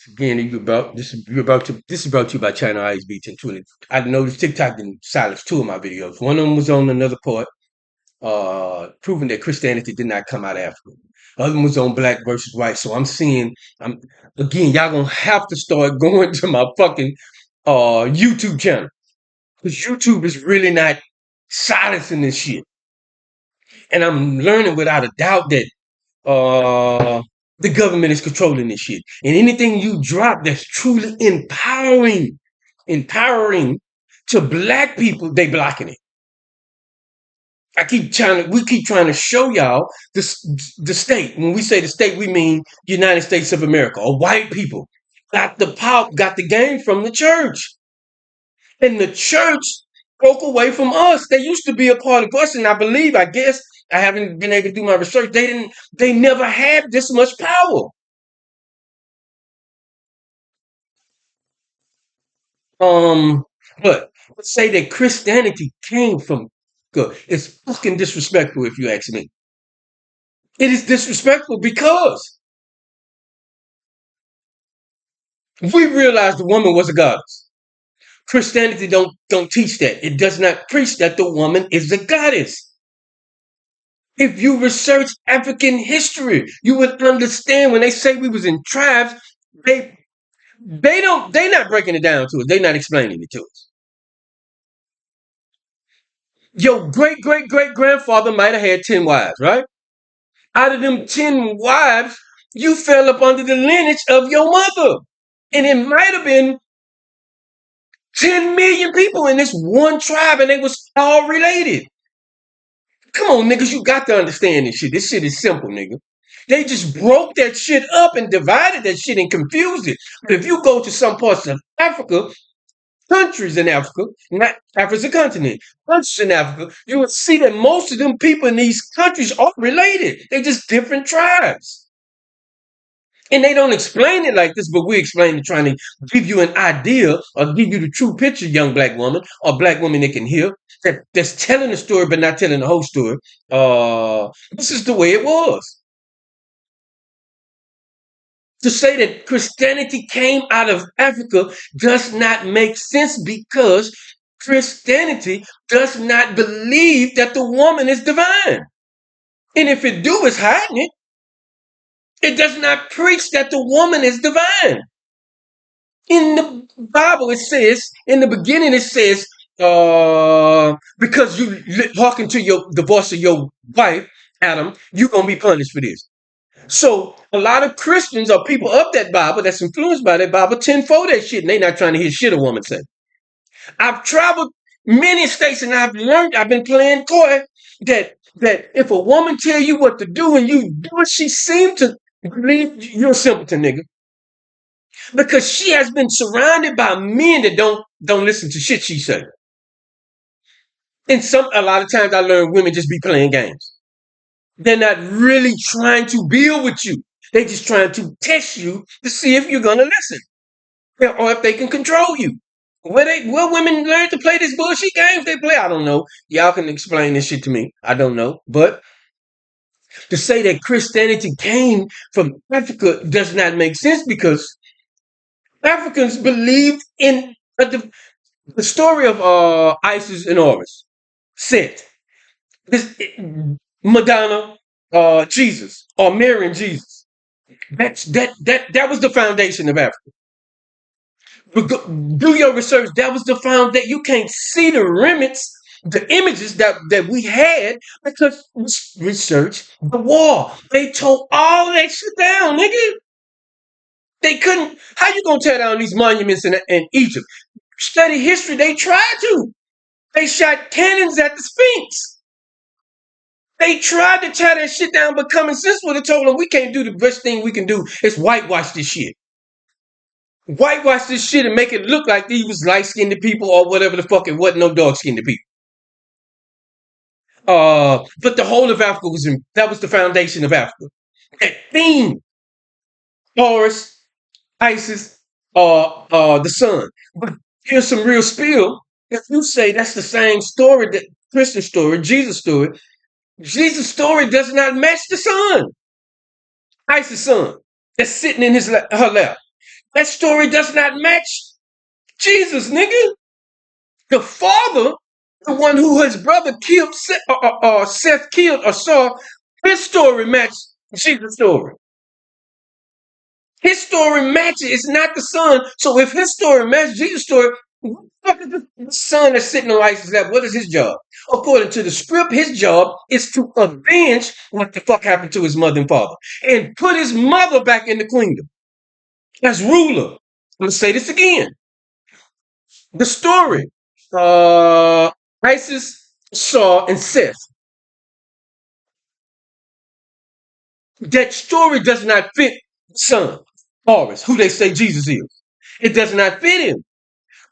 Again, this is brought to you by China ISB 1020. I noticed TikTok didn't silence two of my videos. One of them was on another part, proving that Christianity did not come out of Africa. The other one was on black versus white. So I'm again, y'all gonna have to start going to my fucking YouTube channel because YouTube is really not silencing this shit. And I'm learning without a doubt that uh the government is controlling this shit. And anything you drop that's truly empowering to black people, they blocking it. We keep trying to show y'all the state. When we say the state, we mean United States of America or white people. Got the game from the church. And the church broke away from us. They used to be a part of us, and I guess, I haven't been able to do my research. They never had this much power. Um, but let's say that Christianity came from God. It's fucking disrespectful if you ask me. It is disrespectful because we realized the woman was a goddess. Christianity don't teach that. It does not preach that the woman is a goddess. If you research African history, you would understand when they say we was in tribes, they they're not breaking it down to us. They're not explaining it to us. Your great great great grandfather might have had 10 wives, right? Out of them 10 wives, you fell up under the lineage of your mother. And it might have been 10 million people in this one tribe and they was all related. Come on, niggas, you got to understand this shit. This shit is simple, nigga. They just broke that shit up and divided that shit and confused it. But if you go to some parts of Africa, countries in Africa, not Africa's a continent, countries in Africa, you will see that most of them people in these countries are related. They're just different tribes. And they don't explain it like this, but we explain it trying to give you an idea or give you the true picture, young black woman or black woman that can hear that's telling the story but not telling the whole story. This is the way it was. To say that Christianity came out of Africa does not make sense because Christianity does not believe that the woman is divine. And if it do, it's hiding it. It does not preach that the woman is divine. In the Bible, it says, in the beginning, it says, because you talking to the voice of your wife, Adam, you're going to be punished for this. So a lot of Christians or people of that Bible that's influenced by that Bible tend for that shit, and they not trying to hear shit a woman say. I've traveled many states and I've been playing coy that if a woman tell you what to do and you do it, she seems to believe you're a simpleton, nigga. Because she has been surrounded by men that don't listen to shit she say. And a lot of times I learn women just be playing games. They're not really trying to build with you. They're just trying to test you to see if you're gonna listen or if they can control you. Where women learn to play this bullshit games they play, I don't know. Y'all can explain this shit to me. I don't know. But to say that Christianity came from Africa does not make sense because Africans believed in the story of Isis and Horus. Set. This Madonna, Jesus, or Mary and Jesus. That was the foundation of Africa. Do your research. That was the foundation. You can't see the remnants, the images that we had because research the war. They tore all that shit down, nigga. They couldn't. How you gonna tear down these monuments in Egypt? Study history. They tried to. They shot cannons at the Sphinx. They tried to tear that shit down, but common sense would have told them we can't do the best thing we can do is whitewash this shit. Whitewash this shit and make it look like these was light-skinned people or whatever the fuck it wasn't no dark-skinned people. But the whole of Africa that was the foundation of Africa. That theme, Horus, Isis, the sun. But here's some real spill. If you say that's the same story, that Christian story, Jesus' story does not match the sun. Isis' son that's sitting in her lap. That story does not match Jesus, nigga. The father, the one who his brother killed, Seth killed or saw, his story matched Jesus' story. His story matches. It's not the son. So if his story matches Jesus' story, what the fuck is the son that's sitting on Isaac's lap? What is his job? According to the script, his job is to avenge what the fuck happened to his mother and father and put his mother back in the kingdom as ruler. I'm gonna say this again. The story, Isis, Saul, and Seth. That story does not fit the son, Horus, who they say Jesus is. It does not fit him.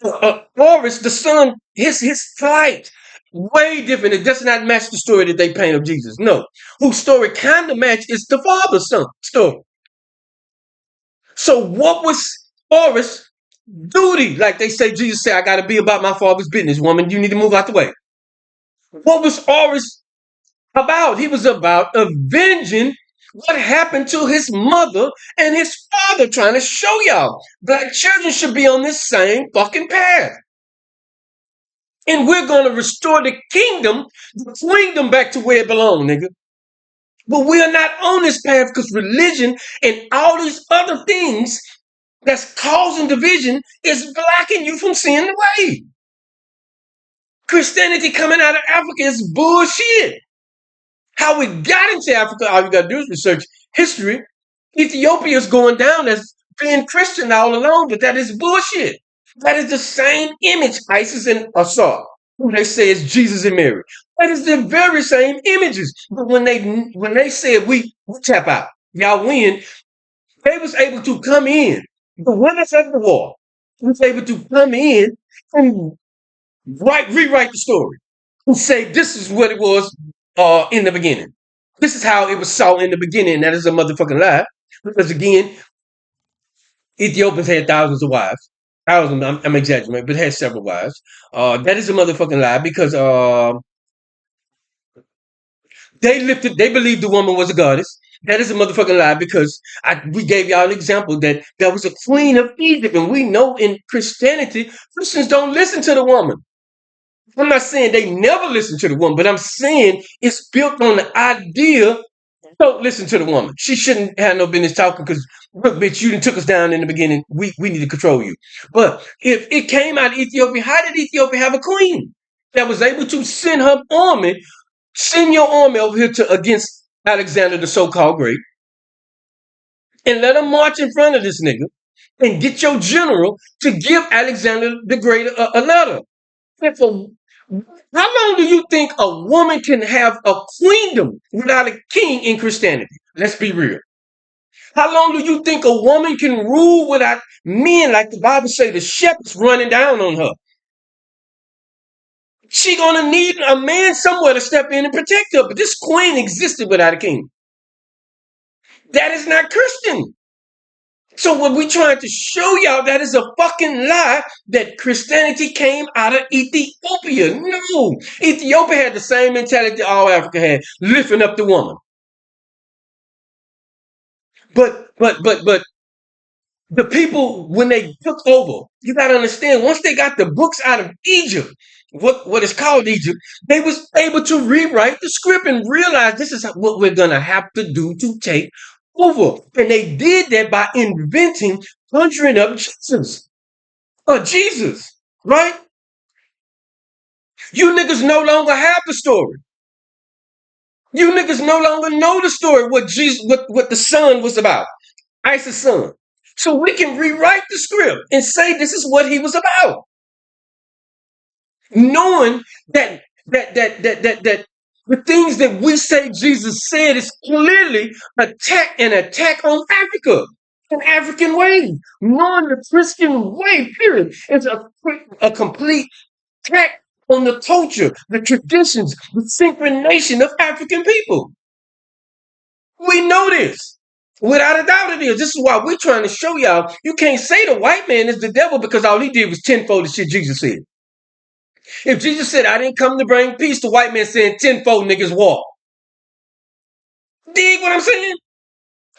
Horus, the son, his flight, way different. It does not match the story that they paint of Jesus. No. Whose story kind of match is the father's son story. So what was Horus' duty? Like they say, Jesus said, I got to be about my father's business, woman. You need to move out the way. What was Horus about? He was about avenging what happened to his mother and his father, trying to show y'all black children should be on this same fucking path. And we're going to restore the kingdom back to where it belongs, nigga. But we are not on this path because religion and all these other things that's causing division is blocking you from seeing the way. Christianity coming out of Africa is bullshit. How we got into Africa, all you got to do is research history. Ethiopia is going down as being Christian all along, but that is bullshit. That is the same image Isis and Assad, who they say is Jesus and Mary. That is the very same images. But when they said we tap out, y'all win, they was able to come in. The winners of the war was able to come in and rewrite the story and say this is what it was in the beginning. This is how it was saw in the beginning. That is a motherfucking lie. Because again, Ethiopians had thousands of wives. Thousands, I'm exaggerating, but had several wives. That is a motherfucking lie because they believed the woman was a goddess. That is a motherfucking lie because we gave y'all an example that there was a queen of Egypt, and we know in Christianity, Christians don't listen to the woman. I'm not saying they never listen to the woman, but I'm saying it's built on the idea don't listen to the woman. She shouldn't have no business talking because, look, bitch, you done took us down in the beginning. We need to control you. But if it came out of Ethiopia, how did Ethiopia have a queen that was able to send her army, send your army over here to against Alexander the so-called Great, and let them march in front of this nigga and get your general to give Alexander the Great a letter? And for how long do you think a woman can have a queendom without a king in Christianity? Let's be real. How long do you think a woman can rule without men, like the Bible say, the shepherds running down on her? She gonna need a man somewhere to step in and protect her. But this queen existed without a king. That is not Christian. So what we trying to show y'all, that is a fucking lie that Christianity came out of Ethiopia. No. Ethiopia had the same mentality all Africa had, lifting up the woman. But the people, when they took over, you gotta understand, once they got the books out of Egypt, what is called Egypt, they was able to rewrite the script and realize this is what we're gonna have to do to take over. And they did that by inventing, conjuring up Jesus. Jesus, right? You niggas no longer have the story. You niggas no longer know the story, what Jesus, what the son was about. Isis' son. So we can rewrite the script and say this is what he was about. Knowing that the things that we say Jesus said is clearly an attack on Africa, an African way. Knowing the Christian way, period, is a complete attack on the culture, the traditions, the synchronization of African people. We know this. Without a doubt it is. This is why we're trying to show y'all you can't say the white man is the devil because all he did was tenfold the shit Jesus said. If Jesus said, I didn't come to bring peace, the white man saying tenfold niggas walk. Dig what I'm saying?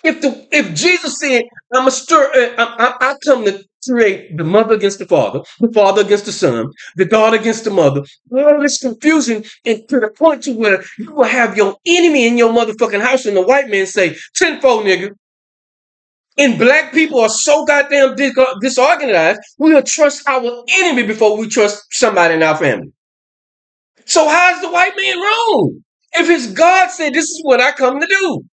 If Jesus said, "I'm a stir," I come to create the mother against the father against the son, the daughter against the mother, all this confusion, and to the point to where you will have your enemy in your motherfucking house, and the white man say, "Tenfold, nigga." And black people are so goddamn disorganized, we'll trust our enemy before we trust somebody in our family. So how's the white man wrong? If his God said, "This is what I come to do,"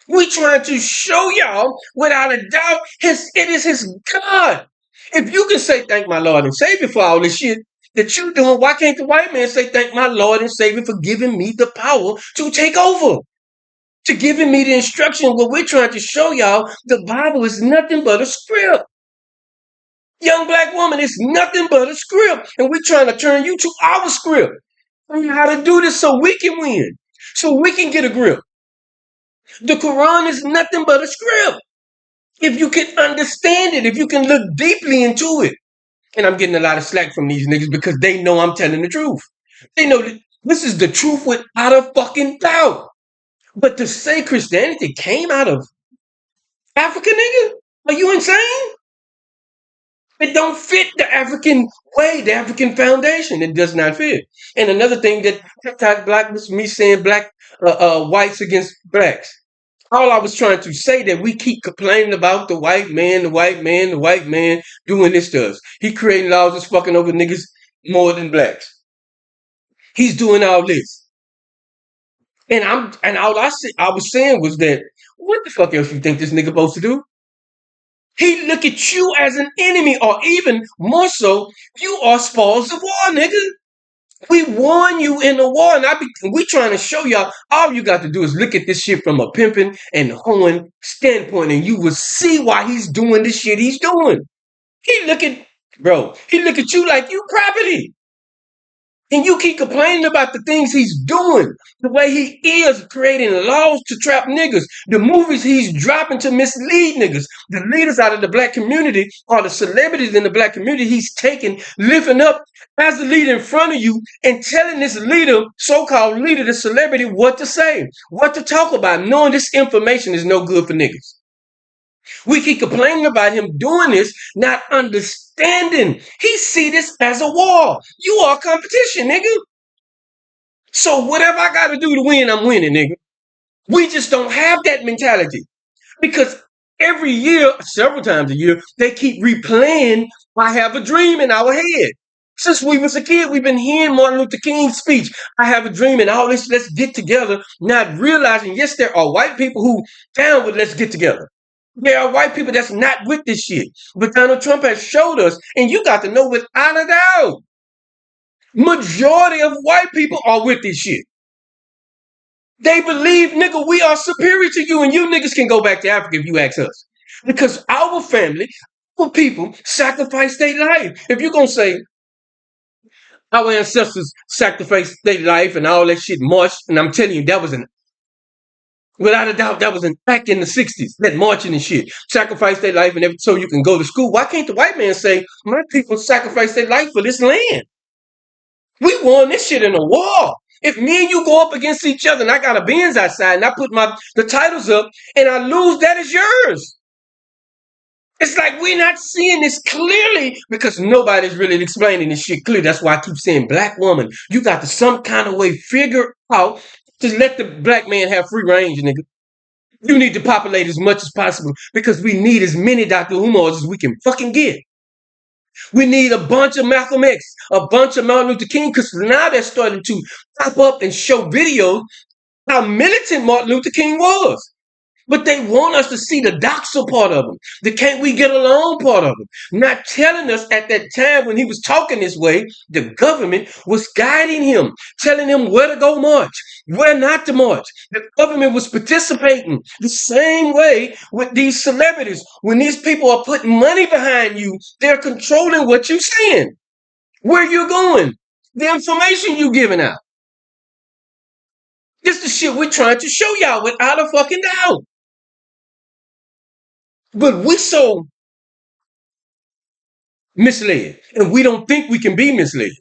we trying to show y'all without a doubt it is his God. If you can say thank my Lord and Savior for all this shit that you doing, why can't the white man say thank my Lord and Savior for giving me the power to take over? To giving me the instruction. What we're trying to show y'all, the Bible is nothing but a script. Young black woman, it's nothing but a script. And we're trying to turn you to our script. How to do this so we can win. So we can get a grip. The Quran is nothing but a script. If you can understand it, if you can look deeply into it. And I'm getting a lot of slack from these niggas because they know I'm telling the truth. They know that this is the truth without a fucking doubt. But to say Christianity came out of Africa, nigga? Are you insane? It don't fit the African way, the African foundation. It does not fit. And another thing that TikTok black was me saying black whites against blacks. All I was trying to say that we keep complaining about the white man, the white man, the white man doing this to us. He creating laws that's fucking over niggas more than blacks. He's doing all this. And all I was saying was that what the fuck else you think this nigga supposed to do? He look at you as an enemy, or even more so, you are spoils of war, nigga. We won you in the war, and we trying to show y'all. All you got to do is look at this shit from a pimping and hoeing standpoint, and you will see why he's doing the shit he's doing. He look at, bro, he look at you like you property. And you keep complaining about the things he's doing, the way he is creating laws to trap niggas, the movies he's dropping to mislead niggas, the leaders out of the black community or the celebrities in the black community he's taking, lifting up as a leader in front of you and telling this leader, so-called leader, the celebrity, what to say, what to talk about, knowing this information is no good for niggas. We keep complaining about him doing this, not understanding. He see this as a war. You are competition, nigga. So whatever I got to do to win, I'm winning, nigga. We just don't have that mentality because every year, several times a year, they keep replaying "I Have a Dream" in our head. Since we was a kid, we've been hearing Martin Luther King's speech, "I have a dream," and all this, let's get together, not realizing, yes, there are white people who down with let's get together. There are white people that's not with this shit. But Donald Trump has showed us, and you got to know without a doubt, majority of white people are with this shit. They believe, nigga, we are superior to you, and you niggas can go back to Africa if you ask us. Because our family, our people sacrificed their life. If you're going to say, our ancestors sacrificed their life and all that shit marched, and I'm telling you, that was without a doubt, that was back in the 60s, that marching and shit. Sacrificed their life and everything so you can go to school. Why can't the white man say, my people sacrificed their life for this land? We won this shit in a war. If me and you go up against each other and I got a Benz outside and I put the titles up and I lose, that is yours. It's like we're not seeing this clearly because nobody's really explaining this shit clearly. That's why I keep saying, black woman, you got to some kind of way figure out to let the black man have free range, nigga. You need to populate as much as possible because we need as many Dr. Umars as we can fucking get. We need a bunch of Malcolm X, a bunch of Martin Luther King, because now they're starting to pop up and show videos how militant Martin Luther King was. But they want us to see the doxer part of him, the can't we get along part of him. Not telling us at that time when he was talking this way, the government was guiding him, telling him where to go march, where not to march. The government was participating the same way with these celebrities. When these people are putting money behind you, they're controlling what you're saying, where you're going, the information you're giving out. This is the shit we're trying to show y'all without a fucking doubt. But we so misled, and we don't think we can be misled.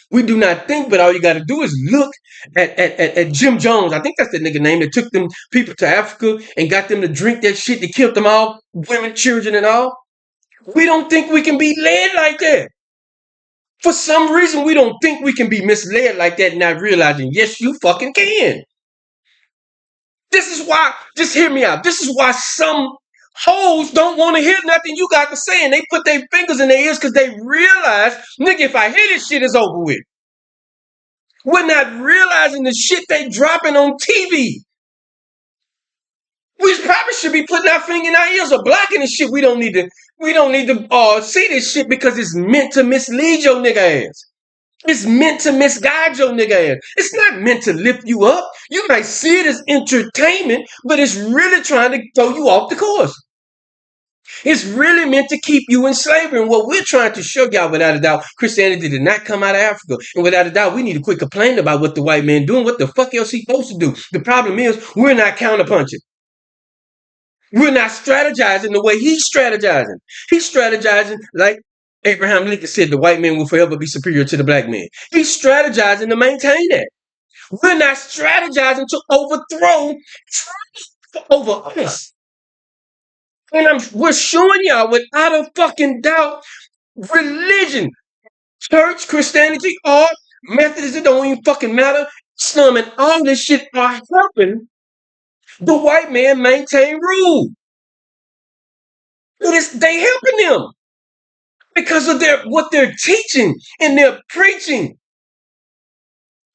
We do not think, but all you got to do is look at Jim Jones. I think that's the nigga name that took them people to Africa and got them to drink that shit that killed them all, women, children, and all. We don't think we can be led like that. For some reason, we don't think we can be misled like that, not realizing, yes, you fucking can. This is why, just hear me out. This is why some hoes don't want to hear nothing you got to say, and they put their fingers in their ears because they realize, nigga, if I hear this shit, it's over with. We're not realizing the shit they dropping on TV. We probably should be putting our finger in our ears or blocking this shit. We don't need to see this shit because it's meant to mislead your nigga ass. It's meant to misguide your nigga ass. It's not meant to lift you up. You might see it as entertainment, but it's really trying to throw you off the course. It's really meant to keep you in slavery. And what we're trying to show y'all, without a doubt, Christianity did not come out of Africa. And without a doubt, we need to quit complaining about what the white man doing. What the fuck else he supposed to do? The problem is we're not counterpunching. We're not strategizing the way he's strategizing. He's strategizing like Abraham Lincoln said, the white man will forever be superior to the black man. He's strategizing to maintain that. We're not strategizing to overthrow over us. And we're showing y'all without a fucking doubt, religion, church, Christianity, art, Methodism, it don't even fucking matter. Islam and all this shit are helping the white man maintain rule. They helping them because of what they're teaching and they're preaching.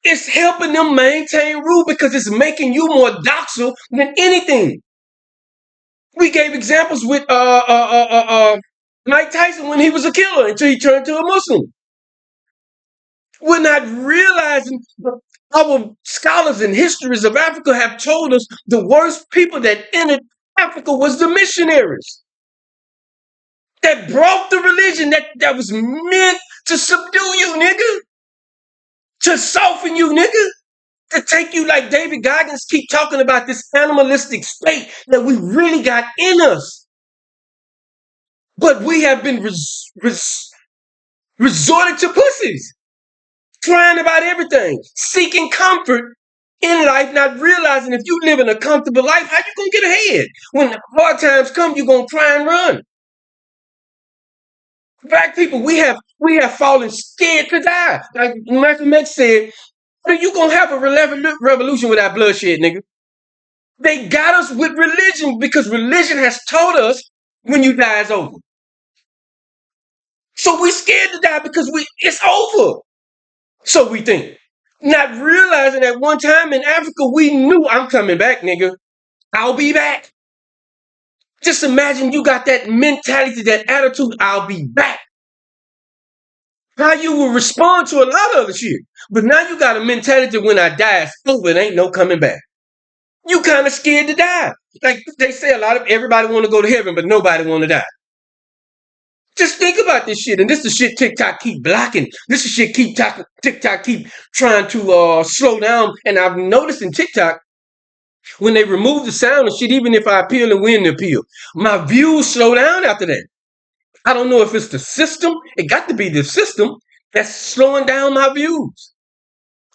It's helping them maintain rule because it's making you more docile than anything. We gave examples with Mike Tyson when he was a killer until he turned to a Muslim. We're not realizing our scholars and histories of Africa have told us the worst people that entered Africa was the missionaries that brought the religion that was meant to subdue you, nigga, to soften you, nigga, to take you like David Goggins keep talking about this animalistic state that we really got in us. But we have been resorted to pussies, crying about everything, seeking comfort in life, not realizing if you live in a comfortable life, how you gonna get ahead? When the hard times come, you're gonna cry and run. Black people, we have fallen scared to die. Like Malcolm X said, you gonna have a revolution without bloodshed, nigga. They got us with religion because religion has told us when you die, it's over. So we scared to die because it's over. So we think. Not realizing at one time in Africa, we knew I'm coming back, nigga. I'll be back. Just imagine you got that mentality, that attitude, I'll be back. How you will respond to a lot of other shit. But now you got a mentality when I die, it's over, it ain't no coming back. You kind of scared to die. Like they say, everybody want to go to heaven, but nobody want to die. Just think about this shit, and this is the shit TikTok keep blocking. This is shit TikTok keep trying to slow down. And I've noticed in TikTok, when they remove the sound and shit, even if I appeal and win the appeal, my views slow down after that. I don't know if it's the system. It got to be the system that's slowing down my views.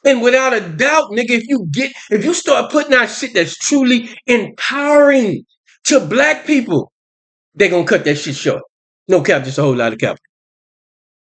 And without a doubt, nigga, if you start putting out shit that's truly empowering to black people, they're gonna cut that shit short. No cap, just a whole lot of cap.